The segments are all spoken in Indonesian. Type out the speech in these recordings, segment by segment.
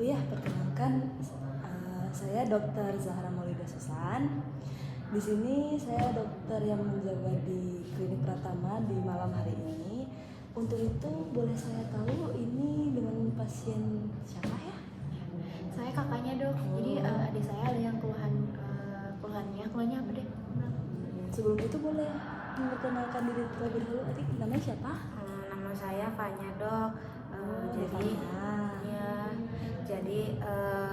ya, perkenalkan saya Dr. Zahra Maulida Susan. Di sini saya dokter yang menjaga di klinik Pratama di malam hari ini. Untuk itu boleh saya tahu ini dengan pasien siapa ya? Saya kakaknya dok. Jadi adik saya ada yang keluhannya apa deh? Sebelum itu boleh memperkenalkan diri terlebih dahulu. Adik namanya siapa? Nama saya Fanya dok.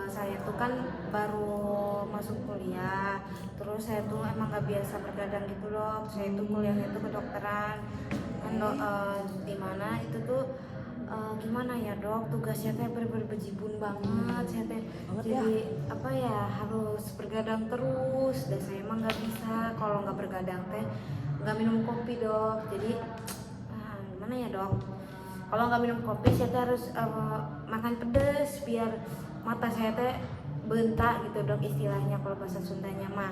Saya tuh kan baru masuk kuliah, terus saya tuh emang gak biasa bergadang gitu dok. Saya tuh kuliahnya tuh kedokteran, dimana itu tuh gimana ya dok, tugasnya teh berbejibun banget. Saya teh jadi harus bergadang terus, dan saya emang gak bisa kalau nggak bergadang teh nggak minum kopi dok. Jadi gimana ya dok, kalau nggak minum kopi saya teh harus makan pedas biar mata saya teh bentak gitu dok, istilahnya kalau bahasa Sundanya mah.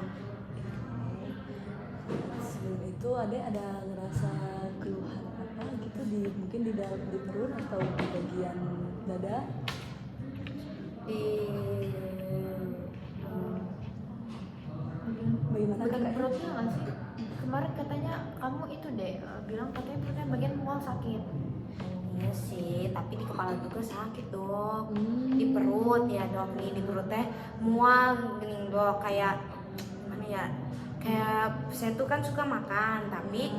Sebelum itu ada ngerasa keluhan apa gitu mungkin di dalam di perut atau di bagian dada? Bagaimana Bagian kakaknya? perutnya nggak sih? Kemarin katanya kamu itu deh bilang katanya perutnya bagian mual sakit. Iya sih, tapi di kepala juga sakit dok. Di perut ya dok, nih di perut teh mual gini dok, kayak gimana ya, kayak saya tuh kan suka makan, tapi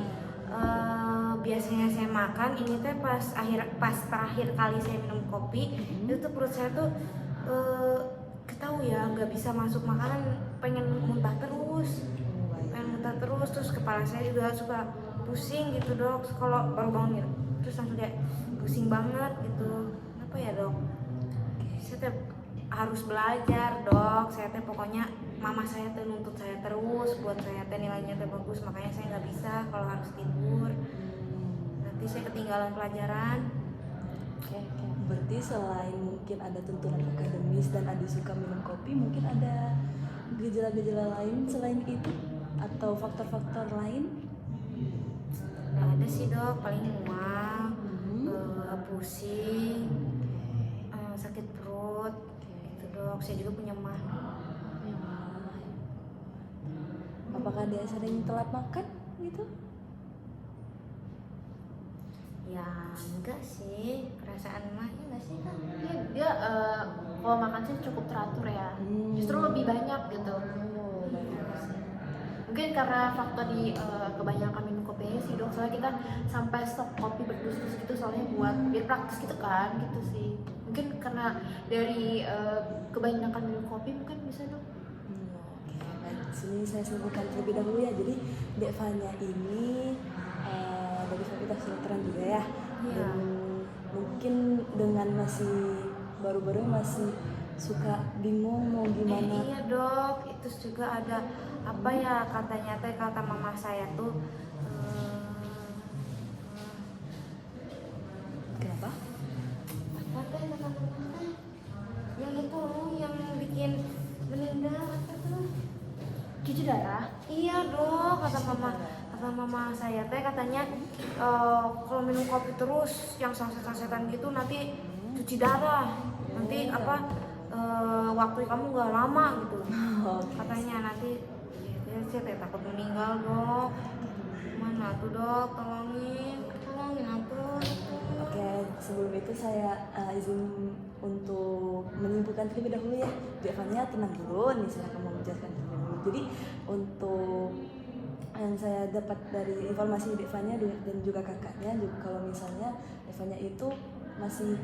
biasanya saya makan ini teh pas terakhir kali saya minum kopi, itu tuh perut saya tuh ketahu ya nggak bisa masuk makanan, pengen muntah terus, terus kepala saya juga suka pusing gitu dok, kalau baru bangun gitu terus langsung kayak pusing banget gitu. Kenapa ya dok? Saya teh harus belajar dok. Saya teh pokoknya mama saya teh nuntut saya terus buat saya teh nilainya teh bagus, makanya saya nggak bisa kalau harus tidur. Nanti saya ketinggalan pelajaran. Oke. Berarti selain mungkin ada tuntunan akademis dan adik suka minum kopi, mungkin ada gejala-gejala lain selain itu atau faktor-faktor lain? Nggak ada sih dok, paling mual, pusing, sakit perut, gitu dok. Saya juga punya mah. Apakah dia sering telat makan gitu? Ya enggak sih, perasaan mah enggak sih kan. Dia kalau makan sih cukup teratur ya. Justru lebih banyak gitu. Mungkin karena faktor di kebanyakan minum kopi sih dok, soalnya kita sampai stok kopi berdus-dus gitu, soalnya buat biar praktis gitu kan gitu sih. Mungkin karena dari kebanyakan minum kopi mungkin bisa dok. Oke, baik. Sini saya sebutkan terlebih dahulu ya. Jadi Dek Fanya ini dari Fakultas Kedokteran juga ya. Dan mungkin dengan masih baru-baru masih suka bingung mau gimana. Iya dok, itu juga ada apa ya, katanya teh kata mama saya tuh Kenapa? apa teh kata mama teh yang itu yang bikin meninggal apa tuh? Cuci darah. Iya dok, kata mama saya teh katanya kalau minum kopi terus yang saset-sasetan gitu nanti cuci darah, nanti waktu kamu gak lama gitu. Katanya nanti ya saya takut meninggal dok. Mana tuh dok, tolongin aku. Oke, sebelum itu saya izin untuk menyimpulkan terlebih dahulu ya. Dek Fanya tenang dulu nih, silakan mau menjelaskan terlebih dahulu. Jadi untuk yang saya dapat dari informasi Dek Fanya dan juga kakaknya, juga kalau misalnya Dek Fanya itu masih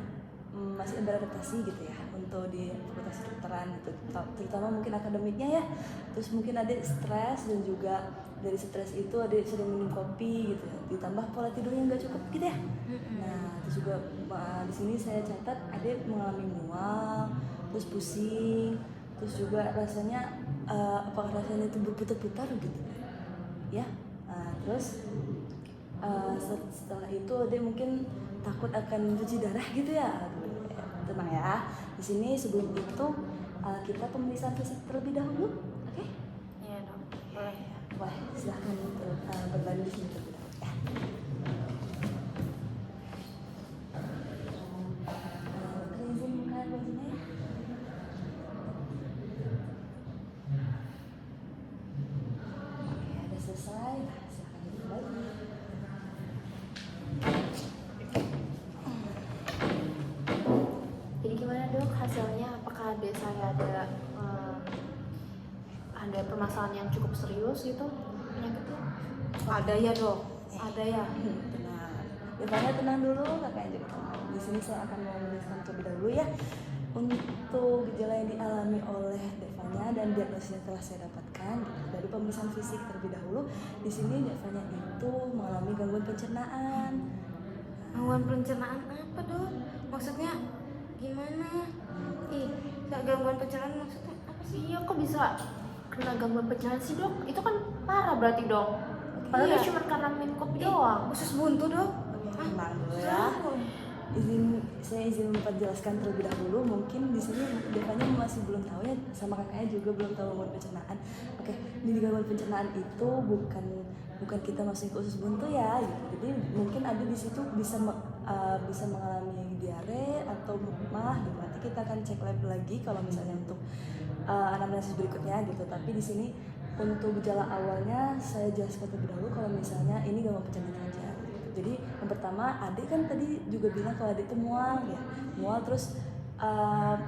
beradaptasi gitu ya untuk di Fakultas Kedokteran gitu, terutama mungkin akademiknya ya. Terus mungkin ada stres, dan juga dari stres itu ada sering minum kopi gitu ya, ditambah pola tidurnya nggak cukup gitu ya. Nah terus juga di sini saya catat ada mengalami mual, terus pusing, terus juga rasanya apakah rasanya itu berputar-putar gitu ya. Terus setelah itu ada mungkin takut akan cuci darah gitu ya. Tenang ya. Di sini sebelum itu kita pemeriksaan fisik terlebih dahulu, oke? Iya dok, boleh. Wah, silahkan berbaring di sini terlebih dahulu ya. Izin buka bajunya ya. dok hasilnya, apakah adik saya ada permasalahan yang cukup serius gitu penyakitnya? Ada ya dok, ada ya. Tenang, Devanya tenang dulu, kakaknya juga tenang. Di sini saya akan menuliskan terlebih dahulu ya untuk gejala yang dialami oleh Devanya dan diagnosis yang telah saya dapatkan dari pemeriksaan fisik terlebih dahulu. Di sini Devanya itu mengalami gangguan pencernaan. Gangguan pencernaan apa dok? Maksudnya gimana? Gangguan pencernaan maksudnya apa sih? Iya, kok bisa kena gangguan pencernaan sih dok? Itu kan parah berarti dok. Padahal Iya. dia cuma karena minum kopi doang. Usus buntu dok? Tenang dulu ya. Saya izin memperjelaskan terlebih dahulu. Mungkin di sini Devanya masih belum tahu ya, sama kakaknya juga belum tahu gangguan pencernaan. Oke, di gangguan pencernaan itu bukan kita masukin ke usus buntu ya. Gitu. Jadi mungkin ada di situ bisa mengalami diare atau mah gitu. Nanti kita akan cek lab lagi kalau misalnya untuk anamnesis berikutnya gitu. Tapi di sini untuk gejala awalnya saya jelaskan terlebih dahulu kalau misalnya ini gangguan pencernaan saja. Jadi yang pertama, adik kan tadi juga bilang kalau adik itu mual ya, mual terus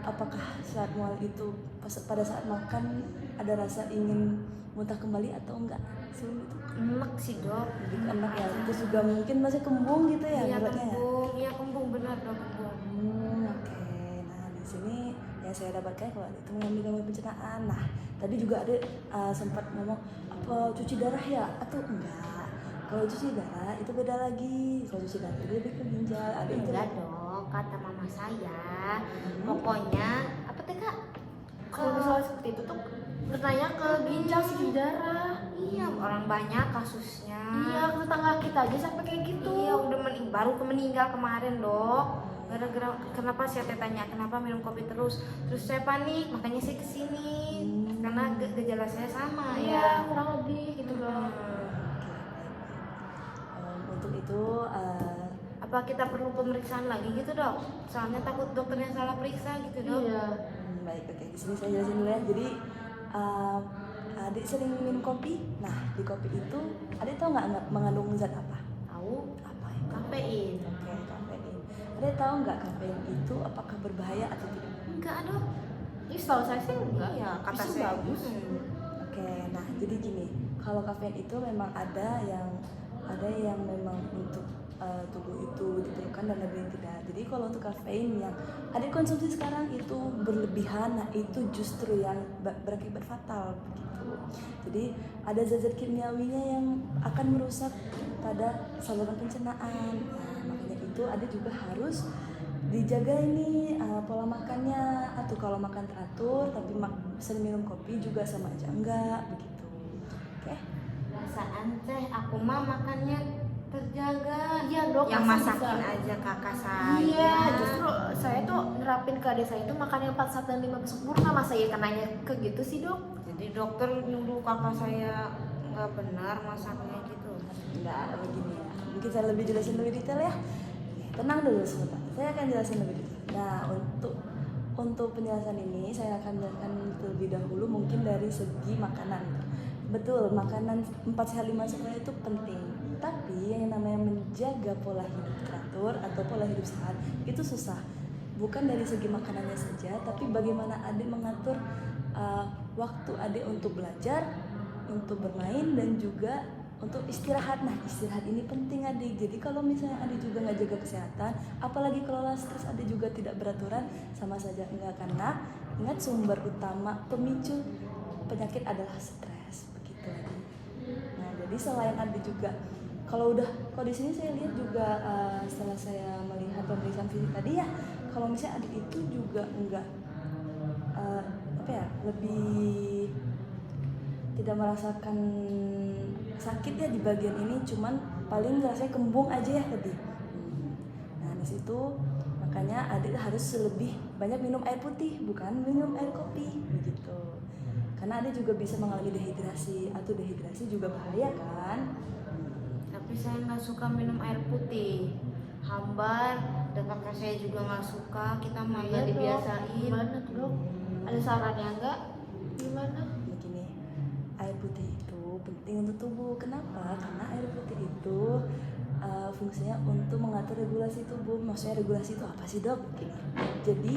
apakah saat mual itu pada saat makan ada rasa ingin muntah kembali atau enggak sebelum itu? Enak sih dok. Gitu, enak ya. Terus juga mungkin masih kembung gitu ya Iya mulutnya ya. kembung, iya kembung benar dok kembung. Oke. Nah di sini yang saya dapatkan kalau adik itu mengalami gangguan pencernaan. Nah tadi juga adik sempat ngomong apa cuci darah ya atau enggak? Kalau cuci darah itu beda lagi. Kalau cuci darah itu lebih ke ginjal. Ada itu. Enggak dok, kata mama saya. Pokoknya apa teh kak? Kalau misalnya seperti itu tuh bertanya ke ginjal si darah. Iya orang banyak kasusnya. Iya, ke tetangga kita aja sampai kayak gitu. Iya udah baru meninggal kemarin dok. Gara-gara kenapa saya tanya kenapa minum kopi terus saya panik makanya saya kesini karena gejala saya sama Iya, ya. kurang lebih gitu dok. Untuk itu Apa kita perlu pemeriksaan lagi gitu dok? Soalnya takut dokternya salah periksa gitu dok. Iya. baik oke. Di sini saya jelasin dulu ya. Jadi adik sering minum kopi. Nah di kopi itu adik tahu nggak mengandung zat apa? Tahu Apa ya? kafein? Oke, kafein. Adik tahu nggak kafein itu apakah berbahaya atau tidak? Enggak dok. Ini setahu saya sih enggak. Iya kata Justru saya bagus. Oke, nah jadi gini, kalau kafein itu memang ada yang memang untuk tubuh itu diperlukan dan ada yang tidak. Jadi kalau untuk kafein yang ada konsumsi sekarang itu berlebihan, nah itu justru yang berakibat fatal begitu. Jadi ada zat-zat kimiawinya yang akan merusak pada saluran pencernaan. Nah, makanya itu ada juga harus dijaga ini pola makannya, atau kalau makan teratur tapi sering minum kopi juga sama aja enggak begitu. Oke. Perasaan teh aku mah makannya terjaga. Iya dok. Yang masa masakin bisa? aja kakak saya. Iya, justru saya tuh nerapin ke adik saya itu makan yang 4 saat dan 5 sempurna. Masa ya kenanya ke gitu sih dok? Jadi dokter nyuruh kakak saya nggak benar masaknya gitu. Enggak begini ya. Mungkin saya lebih jelasin lebih detail ya. Oke, tenang dulu sebentar. Saya akan jelasin lebih detail. Nah, untuk penjelasan ini saya akan jelaskan terlebih dahulu mungkin dari segi makanan. Betul, makanan 4 sehat 5 sempurna itu penting. Tapi yang namanya menjaga pola hidup teratur atau pola hidup sehat itu susah. Bukan dari segi makanannya saja, tapi bagaimana adik mengatur waktu adik untuk belajar, untuk bermain, dan juga untuk istirahat. Nah, istirahat ini penting adik. Jadi kalau misalnya adik juga nggak jaga kesehatan, apalagi kalau stres adik juga tidak beraturan, sama saja enggak. Karena ingat sumber utama pemicu penyakit adalah stres. Begitu adik. Nah, jadi selain adik juga kalau di sini saya lihat juga setelah saya melihat pemeriksaan fisik tadi ya, kalau misalnya adik itu juga enggak lebih tidak merasakan sakit ya di bagian ini, cuman paling rasanya kembung aja ya tadi. Nah di situ makanya adik harus lebih banyak minum air putih, bukan minum air kopi begitu. Karena adik juga bisa mengalami dehidrasi, atau dehidrasi juga bahaya kan. Tapi saya nggak suka minum air putih, hambar, dan kakak saya juga nggak suka. Kita mah Iya, nggak Dok. dibiasain. Gimana tuh dok? Ada sarannya enggak? Gimana? Begini, air putih itu penting untuk tubuh. Kenapa? Karena air putih itu fungsinya untuk mengatur regulasi tubuh. Maksudnya regulasi itu apa sih dok? Gini. Jadi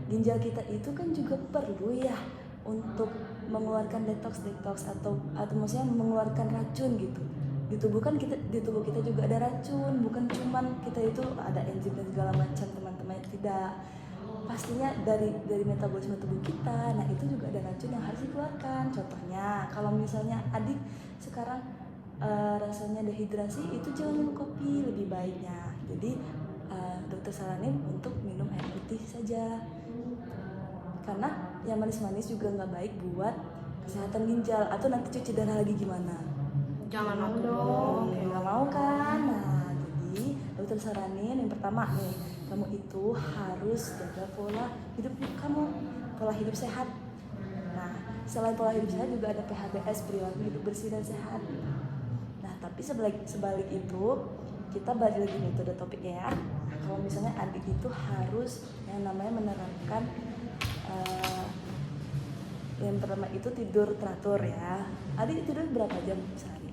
ginjal kita itu kan juga perlu ya untuk mengeluarkan detox atau maksudnya mengeluarkan racun gitu. Di tubuh kita juga ada racun, bukan cuman kita itu ada enzim dan segala macam teman-teman, tidak. Pastinya dari metabolisme tubuh kita, nah itu juga ada racun yang harus dikeluarkan. Contohnya kalau misalnya adik sekarang rasanya dehidrasi, itu jangan minum kopi, lebih baiknya jadi dokter saranin untuk minum air putih saja, karena yang manis-manis juga nggak baik buat kesehatan ginjal. Atau nanti cuci darah lagi gimana? Jangan aku dong. Nggak mau kan? Nah, jadi dokter saranin yang pertama nih, kamu itu harus jaga pola hidup kamu, pola hidup sehat. Nah, selain pola hidup sehat juga ada PHBS, perilaku hidup bersih dan sehat. Nah, tapi sebalik itu kita balik lagi metode topiknya ya. Nah, kalau misalnya adik itu harus yang namanya menerapkan yang pertama itu tidur teratur ya. Adik tidur berapa jam sehari?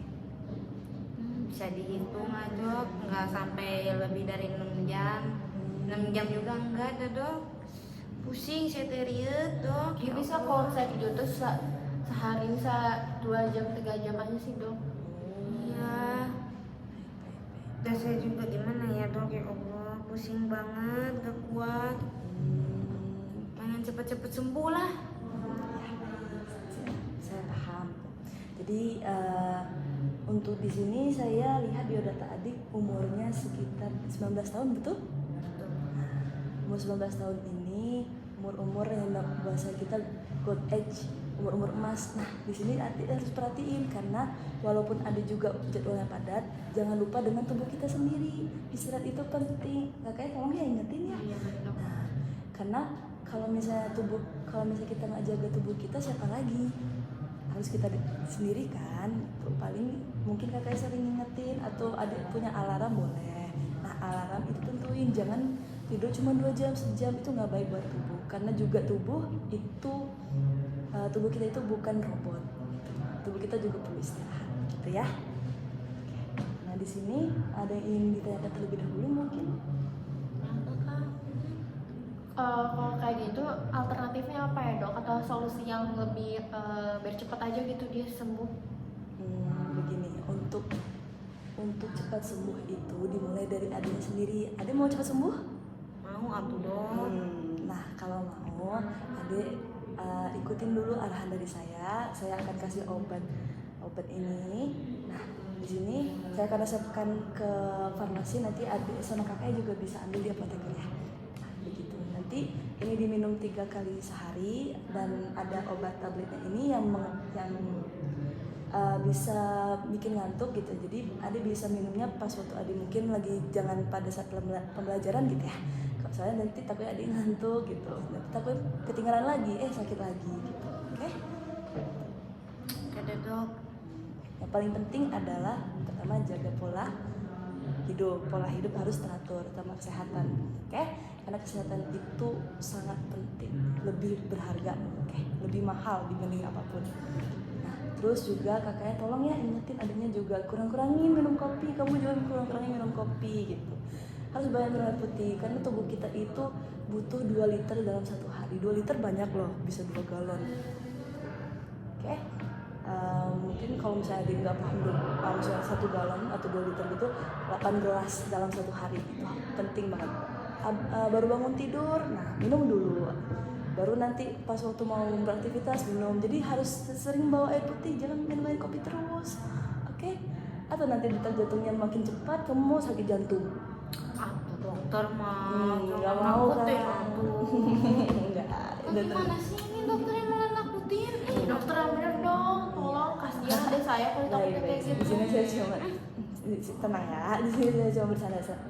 Bisa dihitung aja, nggak sampai lebih dari 6 jam. 6 jam juga enggak ada dok. Pusing seteriet dok. Ya bisa kalau saya tidur tuh sehari bisa 2 jam 3 jam aja sih dok. Iya. Dan saya juga gimana ya dok, ya Allah pusing banget, gak kuat. Pengen cepet-cepet sembuh lah. Saya paham. Jadi untuk di sini saya lihat biodata adik umurnya sekitar 19 tahun, betul? Umur 19 tahun ini umur yang bahasa kita gold age, umur emas. Nah, di sini adik harus perhatiin karena walaupun ada juga jadwalnya padat, jangan lupa dengan tubuh kita sendiri. Istirahat itu penting. Kakaknya tolong ya ingetin ya. Nah, karena kalau misalnya kita nggak jaga tubuh kita, siapa lagi? Harus kita sendiri kan. Paling mungkin kakak sering ngingetin atau ada punya alarm boleh. Nah, alarm itu tentuin, jangan tidur cuma 2 jam, sejam, itu nggak baik buat tubuh. Karena juga tubuh kita itu bukan robot. Tubuh kita juga perlu istirahat, gitu ya. Nah, di sini ada yang ingin ditanyakan terlebih dahulu mungkin? Kalau kayak gitu alternatifnya apa ya dok? Atau solusi yang lebih biar cepet aja gitu dia sembuh? Begini, untuk cepat sembuh itu dimulai dari adiknya sendiri. Adik mau cepat sembuh? Mau atuh dong. Nah, kalau mau adik ikutin dulu arahan dari saya. Saya akan kasih obat ini. Nah, di sini saya akan resepkan ke farmasi, nanti adik sama kakaknya juga bisa ambil di apoteker ya. Nah, begitu. Nanti ini diminum 3 kali sehari, dan ada obat tabletnya ini yang bisa bikin ngantuk gitu. Jadi adik bisa minumnya pas waktu adik mungkin lagi, jangan pada saat pembelajaran gitu ya. Kalau soalnya nanti takutnya adik ngantuk gitu, nanti takut ketinggalan lagi, sakit lagi gitu. Oke? Ada dok. Yang paling penting adalah pertama jaga pola hidup harus teratur, terutama kesehatan. Oke? Karena kesehatan itu sangat penting, lebih berharga, lebih mahal dibanding apapun. Terus juga kakaknya tolong ya ingetin adanya juga kurang-kurangin minum kopi, kamu juga kurang-kurangin minum kopi gitu. Harus banyak minum air putih karena tubuh kita itu butuh 2 liter dalam 1 hari. 2 liter banyak loh, bisa 2 galon. Oke? Mungkin kalau misalnya dia nggak paham misalnya 1 galon atau 2 liter gitu, 8 gelas dalam 1 hari itu penting banget. Baru bangun tidur, nah minum dulu. Baru nanti pas waktu mau beraktivitas minum. Jadi harus sering bawa air putih, jangan minum air kopi terus. Oke? Atau nanti detak jantungnya makin cepat, kamu mau sakit jantung. Dokter mah nggak mau kan? Enggak. Gimana sih ini dokter yang malah nakutin? Dokter yang bener dong, tolong kasihan deh saya kalau takutnya kayak gitu. Di sini saya cuma tenang ya. Di sini saya cuma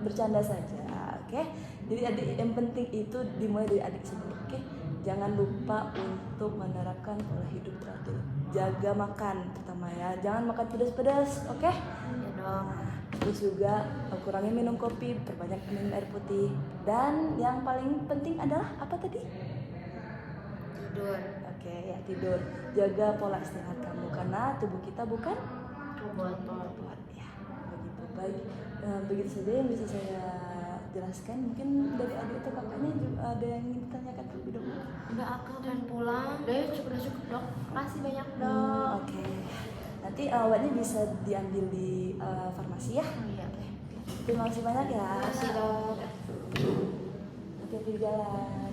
bercanda saja. Oke? Jadi adik, yang penting itu dimulai dari adik sendiri. Oke? Jangan lupa untuk menerapkan pola hidup teratur. Jaga makan pertama ya. Jangan makan pedas-pedas, oke? Ya dong. Terus juga kurangi minum kopi, perbanyak minum air putih. Dan yang paling penting adalah apa tadi? Tidur. Oke, ya tidur. Jaga pola istirahat kamu karena tubuh kita bukan Robot. robot ya. Begitu. Baik, begitu saja yang bisa saya jelaskan. Mungkin dari adik atau kakaknya juga ada yang ingin ditanyakan terlebih dahulu. Udah aku pengen pulang. Udah ya, cukup dok. Makasih banyak dok. Oke. Nanti obatnya bisa diambil di farmasi ya. Oh iya, oke. Terima kasih banyak ya. Makasih dok. Hati-hati di jalan.